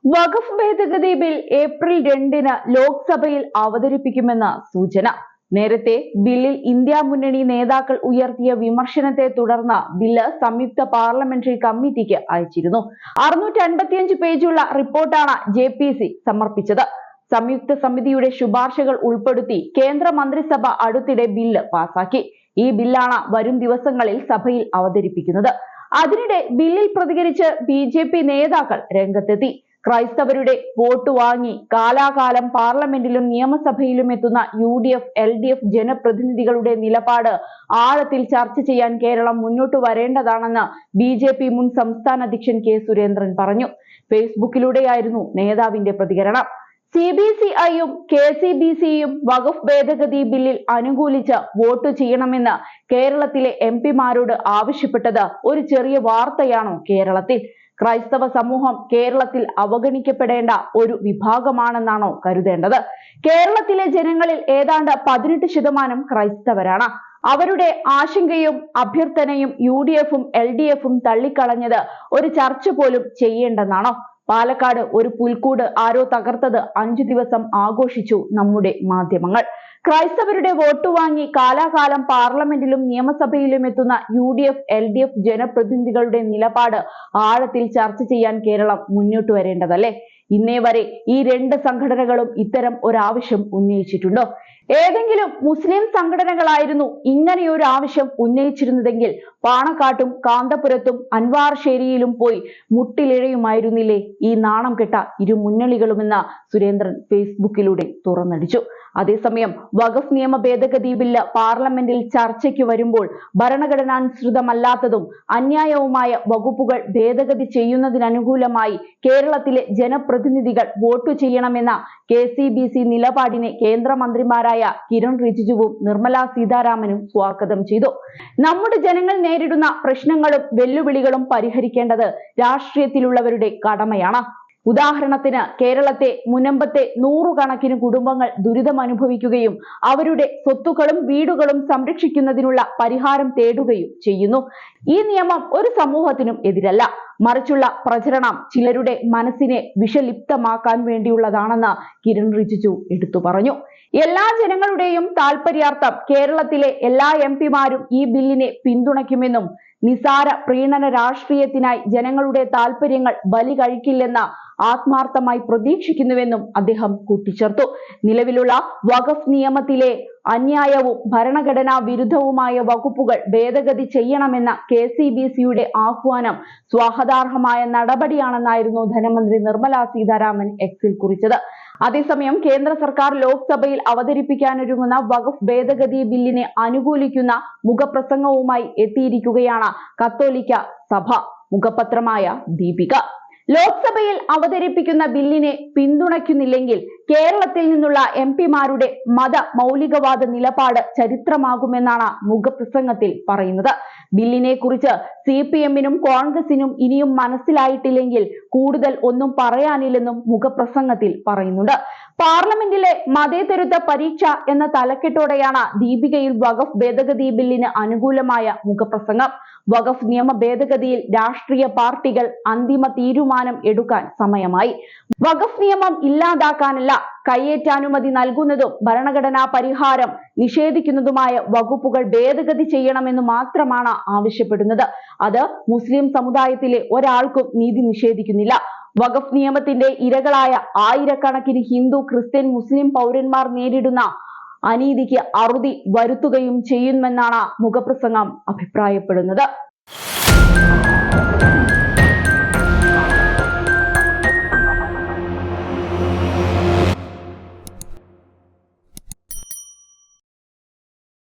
വഖഫ് ഭേദഗതി bill April 2-ന് ലോക്സഭയിൽ അവതരിപ്പിക്കുമെന്ന സൂചന. നേരത്തെ ബില്ലിൽ ഇന്ത്യ മുന്നണി നേതാക്കൾ ഉയർത്തിയ വിമർശനത്തെ തുടർന്ന് ബില്ല് സംയുക്ത പാർലമെന്ററി കമ്മിറ്റിക്ക് അയച്ചിരുന്നു. 655 പേജുള്ള റിപ്പോർട്ടാണ് JPC സമർപ്പിച്ചത്. സംയുക്ത സമിതിയുടെ ശുപാർശകൾ ഉൾപ്പെടുത്തി കേന്ദ്ര മന്ത്രിസഭ അടുത്തിടെ ബില്ല് പാസാക്കി. ഈ ബില്ലാണ് വരും ദിവസങ്ങളിൽ സഭയിൽ അവതരിപ്പിക്കുന്നത്. അതിനിടെ ബില്ലിൽ പ്രതികരിച്ച് BJP നേതാക്കൾ രംഗത്തെത്തി. ക്രൈസ്തവരുടെ വോട്ട് വാങ്ങി കാലാകാലം പാർലമെന്റിലും നിയമസഭയിലും എത്തുന്ന UDF, LDF ജനപ്രതിനിധികളുടെ നിലപാട് ആഴത്തിൽ ചർച്ച ചെയ്യാൻ കേരളം മുന്നോട്ട് വരേണ്ടതാണെന്ന് BJP മുൻ സംസ്ഥാന അധ്യക്ഷൻ K. സുരേന്ദ്രൻ പറഞ്ഞു. ഫേസ്ബുക്കിലൂടെയായിരുന്നു നേതാവിന്റെ പ്രതികരണം. CBCI-യും KCBC-യും വഖഫ് ഭേദഗതി ബില്ലിൽ അനുകൂലിച്ച് വോട്ട് ചെയ്യണമെന്ന് കേരളത്തിലെ MP-മാരോട് ആവശ്യപ്പെട്ടത് ഒരു ചെറിയ വാർത്തയാണോ കേരളത്തിൽ? ക്രൈസ്തവ സമൂഹം കേരളത്തിൽ അവഗണിക്കപ്പെടേണ്ട ഒരു വിഭാഗമാണെന്നാണോ കരുതേണ്ടത്? കേരളത്തിലെ ജനങ്ങളിൽ ഏതാണ്ട് 18% ക്രൈസ്തവരാണ്. അവരുടെ ആശങ്കയും അഭ്യർത്ഥനയും UDF-ഉം LDF-ഉം തള്ളിക്കളഞ്ഞത് ഒരു ചർച്ച പോലും ചെയ്യേണ്ടെന്നാണോ? പാലക്കാട് ഒരു പുൽക്കൂട് ആരോ തകർത്തത് 5 ദിവസം ആഘോഷിച്ചു നമ്മുടെ മാധ്യമങ്ങൾ. ക്രൈസ്തവരുടെ വോട്ട് വാങ്ങി കാലാകാലം പാർലമെന്റിലും നിയമസഭയിലും എത്തുന്ന UDF, LDF ജനപ്രതിനിധികളുടെ നിലപാട് ആഴത്തിൽ ചർച്ച ചെയ്യാൻ കേരളം മുന്നോട്ട് വരേണ്ടതല്ലേ? ഇന്നേ വരെ ഈ 2 സംഘടനകളും ഇത്തരം ഒരാവശ്യം ഉന്നയിച്ചിട്ടുണ്ടോ? ഏതെങ്കിലും മുസ്ലിം സംഘടനകളായിരുന്നു ഇങ്ങനെയൊരു ആവശ്യം ഉന്നയിച്ചിരുന്നതെങ്കിൽ പാണക്കാട്ടും കാന്തപുരത്തും അൻവാർശേരിയിലും പോയി മുട്ടിലിഴയുമായിരുന്നില്ലേ ഈ നാണം കെട്ട ഇരു മുന്നണികളുമെന്ന് സുരേന്ദ്രൻ ഫേസ്ബുക്കിലൂടെ തുറന്നടിച്ചു. അതേസമയം വഖഫ് നിയമ ഭേദഗതി ബില്ല് പാർലമെന്റിൽ ചർച്ചയ്ക്ക് വരുമ്പോൾ ഭരണഘടനാനുസൃതമല്ലാത്തതും അന്യായവുമായ വകുപ്പുകൾ ഭേദഗതി ചെയ്യുന്നതിനനുകൂലമായി കേരളത്തിലെ ജനപ്രതിനിധികൾ വോട്ട് ചെയ്യണമെന്ന KCBC നിലപാടിനെ കേന്ദ്രമന്ത്രിമാരായ കിരൺ റിജിജുവും നിർമ്മല സീതാരാമനും സ്വാഗതം ചെയ്തു. നമ്മുടെ ജനങ്ങൾ നേരിടുന്ന പ്രശ്നങ്ങളും വെല്ലുവിളികളും പരിഹരിക്കേണ്ടത് രാഷ്ട്രീയത്തിലുള്ളവരുടെ കടമയാണ്. ഉദാഹരണത്തിന് കേരളത്തെ മുനമ്പത്തെ 100 കണക്കിന് കുടുംബങ്ങൾ ദുരിതം അനുഭവിക്കുകയും അവരുടെ സ്വത്തുക്കളും വീടുകളും സംരക്ഷിക്കുന്നതിനുള്ള പരിഹാരം തേടുകയും ചെയ്യുന്നു. ഈ നിയമം ഒരു സമൂഹത്തിനും എതിരല്ല, മറിച്ചുള്ള പ്രചരണം ചിലരുടെ മനസ്സിനെ വിഷലിപ്തമാക്കാൻ വേണ്ടിയുള്ളതാണെന്ന് കിരൺ റിജിജു എടുത്തു പറഞ്ഞു. എല്ലാ ജനങ്ങളുടെയും താൽപര്യാർത്ഥം കേരളത്തിലെ എല്ലാ MP-മാരും ഈ ബില്ലിനെ പിന്തുണയ്ക്കുമെന്നും നിസാര പ്രീണന രാഷ്ട്രീയത്തിനായി ജനങ്ങളുടെ താൽപര്യങ്ങൾ ബലി കഴിക്കില്ലെന്ന് ആത്മാർത്ഥമായി പ്രതീക്ഷിക്കുന്നുവെന്നും അദ്ദേഹം കൂട്ടിച്ചേർത്തു. നിലവിലുള്ള വഖഫ് നിയമത്തിലെ അന്യായവും ഭരണഘടനാ വിരുദ്ധവുമായ വകുപ്പുകൾ ഭേദഗതി ചെയ്യണമെന്ന KCBC-യുടെ ആഹ്വാനം സ്വാഗതാർഹമായ നടപടിയാണെന്നായിരുന്നു ധനമന്ത്രി നിർമ്മല സീതാരാമൻ X-ൽ കുറിച്ചത്. അതേസമയം കേന്ദ്ര സർക്കാർ ലോക്സഭയിൽ അവതരിപ്പിക്കാനൊരുങ്ങുന്ന വഖഫ് ഭേദഗതി ബില്ലിനെ അനുകൂലിക്കുന്ന മുഖപ്രസംഗവുമായി എത്തിയിരിക്കുകയാണ് കത്തോലിക്ക സഭ മുഖപത്രമായ ദീപിക. ലോക്സഭയിൽ അവതരിപ്പിക്കുന്ന ബില്ലിനെ പിന്തുണയ്ക്കുന്നില്ലെങ്കിൽ കേരളത്തിൽ നിന്നുള്ള MP-മാരുടെ മത മൗലികവാദ നിലപാട് ചരിത്രമാകുമെന്നാണ് മുഖപ്രസംഗത്തിൽ പറയുന്നത്. ബില്ലിനെ കുറിച്ച് CPM-നും കോൺഗ്രസിനും ഇനിയും മനസ്സിലായിട്ടില്ലെങ്കിൽ കൂടുതൽ ഒന്നും പറയാനില്ലെന്നും മുഖപ്രസംഗത്തിൽ പറയുന്നുണ്ട്. പാർലമെന്റിലെ മതേതരത്വ പരീക്ഷ എന്ന തലക്കെട്ടോടെയാണ് ദീപികയിൽ വഖഫ് ഭേദഗതി ബില്ലിന് അനുകൂലമായ മുഖപ്രസംഗം. വഖഫ് നിയമ ഭേദഗതിയിൽ രാഷ്ട്രീയ പാർട്ടികൾ അന്തിമ തീരുമാനം എടുക്കാൻ സമയമായി. വഖഫ് നിയമം ഇല്ലാതാക്കാനല്ല, കയ്യേറ്റാനുമതി നൽകുന്നതും ഭരണഘടനാ പരിഹാരം നിഷേധിക്കുന്നതുമായ വകുപ്പുകൾ ഭേദഗതി ചെയ്യണമെന്ന് മാത്രമാണ് ആവശ്യപ്പെടുന്നത്. അത് മുസ്ലിം സമുദായത്തിലെ ഒരാൾക്കും നീതി നിഷേധിക്കുന്നില്ല. വഖഫ് നിയമത്തിന്റെ ഇരകളായ ആയിരക്കണക്കിന് ഹിന്ദു, ക്രിസ്ത്യൻ, മുസ്ലിം പൗരന്മാർ നേരിടുന്ന അനീതിക്ക് അറുതി വരുത്തുകയും ചെയ്യുമെന്നാണ് മുഖപ്രസംഗം അഭിപ്രായപ്പെടുന്നത്.